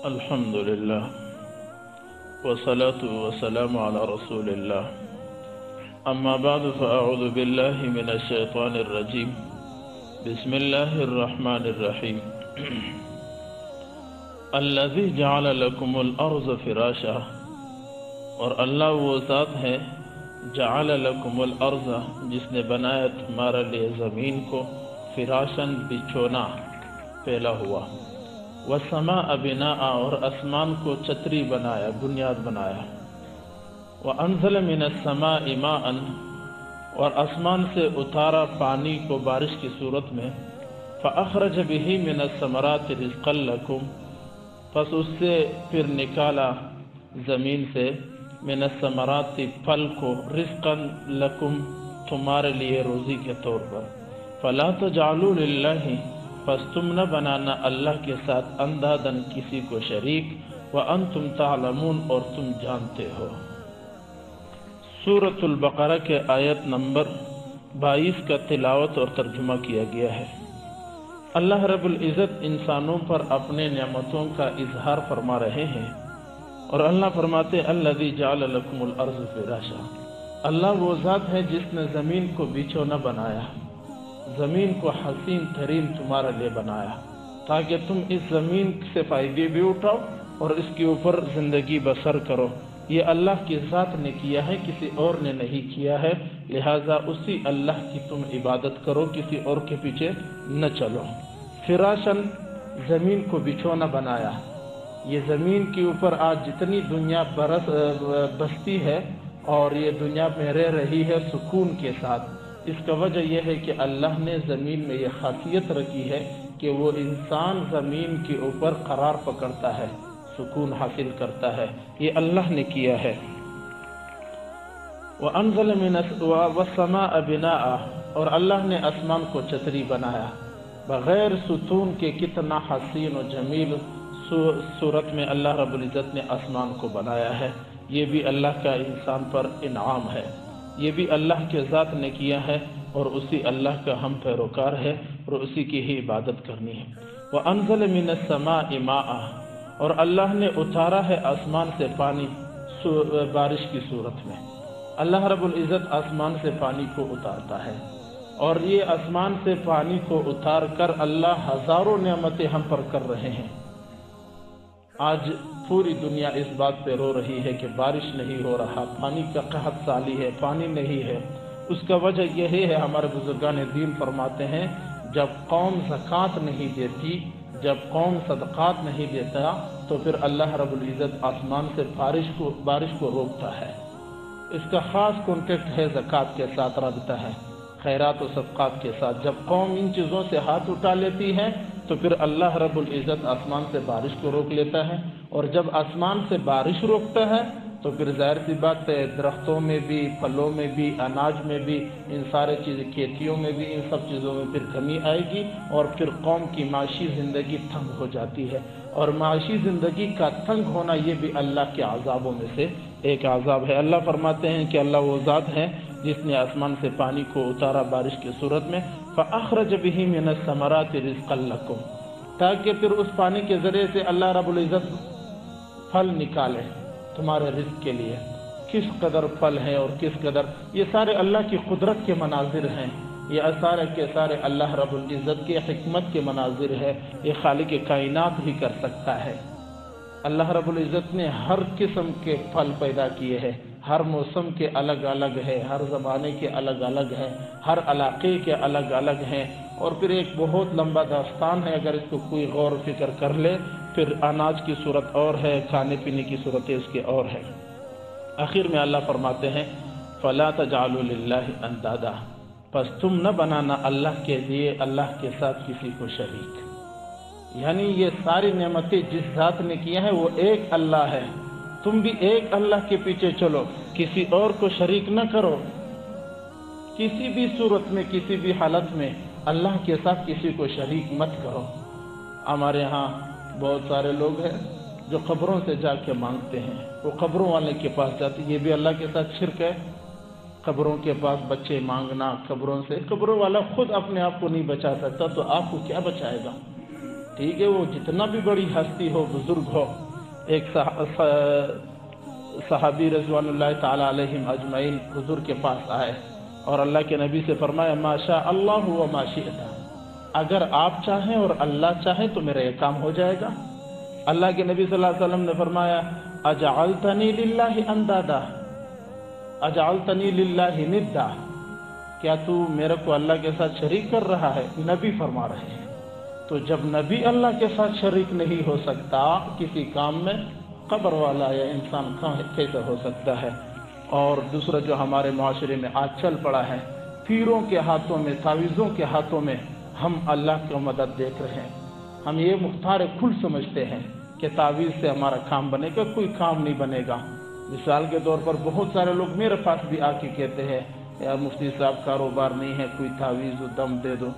الحمد لله والصلاة والسلام على رسول الله. أما بعد فأعوذ بالله من الشيطان الرجيم. بسم الله الرحمن الرحيم. الذي جعل لكم الأرض فراشا، اور اللہ وہ ذات ہے جعل لكم الأرض جس نے بنایا تمہارے لیے زمین کو فراشاً بچھونا پھیلا ہوا، والسماء بناء اور آسمان کو چتری بنایا، بنیاد بنایا، وانزل من السماء ماء اور آسمان سے اتارا پانی کو بارش کی صورت میں، فاخرج به من الثمرات رزقا لكم پس اس سے پھر نکالا زمین سے من الثمرات پھل کو رزقا لكم تمہارے لیے روزی کے طور پر، فلا تجعلوا للہ پس تم نہ بنانا اللہ کے ساتھ اندادن کسی کو شریک، وانتم تعلمون اور تم جانتے ہو۔ سورۃ البقرہ کے آیت نمبر 22 کا تلاوت اور ترجمہ کیا گیا ہے۔ اللہ رب العزت انسانوں پر اپنے نعمتوں کا اظہار فرما رہے ہیں، اور اللہ فرماتے الذی جعل لکم الارض فراشا، اللہ وہ ذات ہے جس نے زمین کو بچھونا بنایا، زمین کو حسین ترین تمہارے لیے بنایا تاکہ تم اس زمین سے فائدے بھی اٹھاؤ اور اس کے اوپر زندگی بسر کرو۔ یہ اللہ کی ذات نے کیا ہے، کسی اور نے نہیں کیا ہے، لہٰذا اسی اللہ کی تم عبادت کرو، کسی اور کے پیچھے نہ چلو۔ فراشن زمین کو بچھونا بنایا۔ یہ زمین کے اوپر آج جتنی دنیا بستی ہے اور یہ دنیا میں رہ رہی ہے سکون کے ساتھ، اس کا وجہ یہ ہے کہ اللہ نے زمین میں یہ خاصیت رکھی ہے کہ وہ انسان زمین کے اوپر قرار پکڑتا ہے، سکون حاصل کرتا ہے، یہ اللہ نے کیا ہے۔ وَأَنزَلَ مِنَ وَالسَّمَاءَ بِنَاءً اور اللہ نے آسمان کو چتری بنایا، بغیر ستون کے کتنا حسین و جمیل صورت میں اللہ رب العزت نے آسمان کو بنایا ہے۔ یہ بھی اللہ کا انسان پر انعام ہے، یہ بھی اللہ کے ذات نے کیا ہے، اور اسی اللہ کا ہم پیروکار ہے اور اسی کی ہی عبادت کرنی ہے۔ وَأَنزَلَ مِنَ السَّمَاءِ مَاءً اور اللہ نے اتارا ہے آسمان سے پانی بارش کی صورت میں۔ اللہ رب العزت آسمان سے پانی کو اتارتا ہے، اور یہ آسمان سے پانی کو اتار کر اللہ ہزاروں نعمتیں ہم پر کر رہے ہیں۔ آج پوری دنیا اس بات پہ رو رہی ہے کہ بارش نہیں ہو رہا، پانی کا قحط سالی ہے، پانی نہیں ہے۔ اس کا وجہ یہی ہے، ہمارے بزرگان دین فرماتے ہیں جب قوم زکوٰۃ نہیں دیتی، جب قوم صدقات نہیں دیتا تو پھر اللہ رب العزت آسمان سے بارش کو روکتا ہے۔ اس کا خاص کانٹیکٹ ہے زکوٰۃ کے ساتھ، رابطہ ہے خیرات و صدقات کے ساتھ۔ جب قوم ان چیزوں سے ہاتھ اٹھا لیتی ہے تو پھر اللہ رب العزت آسمان سے بارش کو روک لیتا ہے، اور جب آسمان سے بارش روکتا ہے تو پھر ظاہر سی بات ہے درختوں میں بھی، پھلوں میں بھی، اناج میں بھی، ان سارے چیزیں، کھیتیوں میں بھی، ان سب چیزوں میں پھر کمی آئے گی، اور پھر قوم کی معاشی زندگی تنگ ہو جاتی ہے، اور معاشی زندگی کا تنگ ہونا یہ بھی اللہ کے عذابوں میں سے ایک عذاب ہے۔ اللہ فرماتے ہیں کہ اللہ وہ ذات ہے جس نے آسمان سے پانی کو اتارا بارش کی صورت میں، فَأَخْرَجَ بِهِ مِنَ الثَّمَرَاتِ رِزْقًا لَكُمْ تاکہ پھر اس پانی کے ذریعے سے اللہ رب العزت پھل نکالے تمہارے رزق کے لیے۔ کس قدر پھل ہے اور کس قدر، یہ سارے اللہ کی قدرت کے مناظر ہیں، یہ سارے کے سارے اللہ رب العزت کے حکمت کے مناظر ہے، یہ خالق کائنات ہی کر سکتا ہے۔ اللہ رب العزت نے ہر قسم کے پھل پیدا کیے ہیں، ہر موسم کے الگ الگ ہے، ہر زمانے کے الگ الگ ہے، ہر علاقے کے الگ الگ ہیں، اور پھر ایک بہت لمبا داستان ہے، اگر اس کو کوئی غور و فکر کر لے پھر اناج کی صورت اور ہے، کھانے پینے کی صورتیں اس کے اور ہے۔ آخر میں اللہ فرماتے ہیں فَلَا تَجْعَلُوا لِلَّهِ أَنْدَادًا پس تم نہ بنانا اللہ کے لیے اللہ کے ساتھ کسی کو شریک۔ یعنی یہ ساری نعمتیں جس ذات نے کیا ہے وہ ایک اللہ ہے، تم بھی ایک اللہ کے پیچھے چلو، کسی اور کو شریک نہ کرو، کسی بھی صورت میں، کسی بھی حالت میں اللہ کے ساتھ کسی کو شریک مت کرو۔ ہمارے ہاں بہت سارے لوگ ہیں جو قبروں سے جا کے مانگتے ہیں، وہ قبروں والے کے پاس جاتے، یہ بھی اللہ کے ساتھ شرک ہے۔ قبروں کے پاس بچے مانگنا، قبروں سے، قبروں والا خود اپنے آپ کو نہیں بچا سکتا تو آپ کو کیا بچائے گا؟ ٹھیک ہے، وہ جتنا بھی بڑی ہستی ہو، بزرگ ہو، ایک صحابی رضوان اللہ تعالی علیہم اجمعین حضور کے پاس آئے اور اللہ کے نبی سے فرمایا ما شاء اللہ و ما شئت، اگر آپ چاہیں اور اللہ چاہے تو میرا یہ کام ہو جائے گا۔ اللہ کے نبی صلی اللہ علیہ وسلم نے فرمایا اجعلتنی للہ اندادا، اجعلتنی للہ ندا، کیا تو میرے کو اللہ کے ساتھ شریک کر رہا ہے؟ نبی فرما رہے ہیں۔ تو جب نبی اللہ کے ساتھ شریک نہیں ہو سکتا کسی کام میں، قبر والا یا انسان کیسے ہو سکتا ہے؟ اور دوسرا جو ہمارے معاشرے میں آج چل پڑا ہے، پیروں کے ہاتھوں میں، تعویذوں کے ہاتھوں میں ہم اللہ کی مدد دیکھ رہے ہیں۔ ہم یہ مختار کل سمجھتے ہیں کہ تعویذ سے ہمارا کام بنے گا، کوئی کام نہیں بنے گا۔ مثال کے طور پر بہت سارے لوگ میرے پاس بھی آ کے کہتے ہیں یار مفتی صاحب کاروبار نہیں ہے، کوئی تعویذ و دم دے دو۔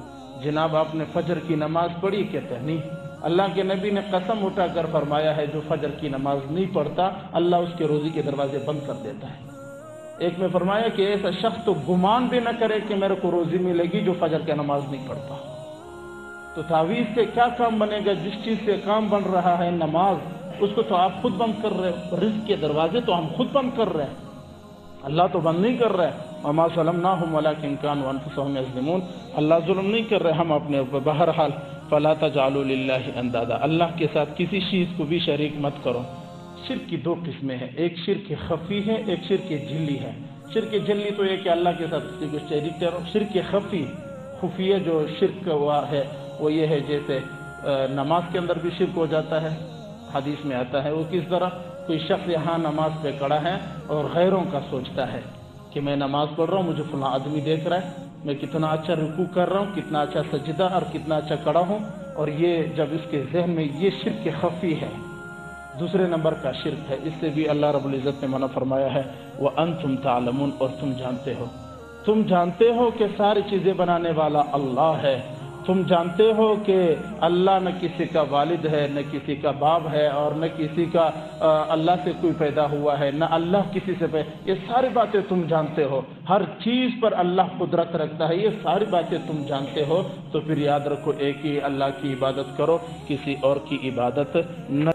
جناب آپ نے فجر کی نماز پڑھی؟ کہتے ہیں نہیں۔ اللہ کے نبی نے قسم اٹھا کر فرمایا ہے جو فجر کی نماز نہیں پڑھتا اللہ اس کے روزی کے دروازے بند کر دیتا ہے۔ ایک میں فرمایا کہ ایسا شخص تو گمان بھی نہ کرے کہ میرے کو روزی ملے گی جو فجر کی نماز نہیں پڑھتا۔ تو تعویذ سے کیا کام بنے گا؟ جس چیز سے کام بن رہا ہے نماز، اس کو تو آپ خود بند کر رہے ہو۔ رزق کے دروازے تو ہم خود بند کر رہے ہیں، اللہ تو بند نہیں کر رہے۔ وما ظلمناہم ولکن کانوا انفسہم یظلمون، اللہ ظلم نہیں کر رہے ہم اپنے اوپر۔ بہرحال فلا تجعلوا للہ اندادا، اللہ کے ساتھ کسی چیز کو بھی شریک مت کرو۔ شرک کی دو قسمیں ہیں، ایک شرک خفی ہے، ایک شرک جلی ہے۔ شرک جلی تو یہ کہ اللہ کے ساتھ کسی کو شریک کرو۔ شرک خفی، خفیہ جو شرک ہوا ہے وہ یہ ہے جیسے نماز کے اندر بھی شرک ہو جاتا ہے، حدیث میں آتا ہے۔ وہ کس طرح؟ کوئی شخص یہاں نماز پہ کھڑا ہے اور غیروں کا سوچتا ہے کہ میں نماز پڑھ رہا ہوں، مجھے فلاں آدمی دیکھ رہا ہے، میں کتنا اچھا رکوع کر رہا ہوں، کتنا اچھا سجدہ اور کتنا اچھا کھڑا ہوں، اور یہ جب اس کے ذہن میں یہ شرک خفی ہے، دوسرے نمبر کا شرک ہے۔ اس سے بھی اللہ رب العزت نے منع فرمایا ہے وَأَنْتُمْ تَعْلَمُونَ، اور تم جانتے ہو کہ ساری چیزیں بنانے والا اللہ ہے۔ تم جانتے ہو کہ اللہ نہ کسی کا والد ہے، نہ کسی کا باپ ہے، اور نہ کسی کا اللہ سے کوئی پیدا ہوا ہے، نہ اللہ کسی سے یہ ساری باتیں تم جانتے ہو۔ ہر چیز پر اللہ قدرت رکھتا ہے، یہ ساری باتیں تم جانتے ہو، تو پھر یاد رکھو ایک ہی اللہ کی عبادت کرو، کسی اور کی عبادت نہ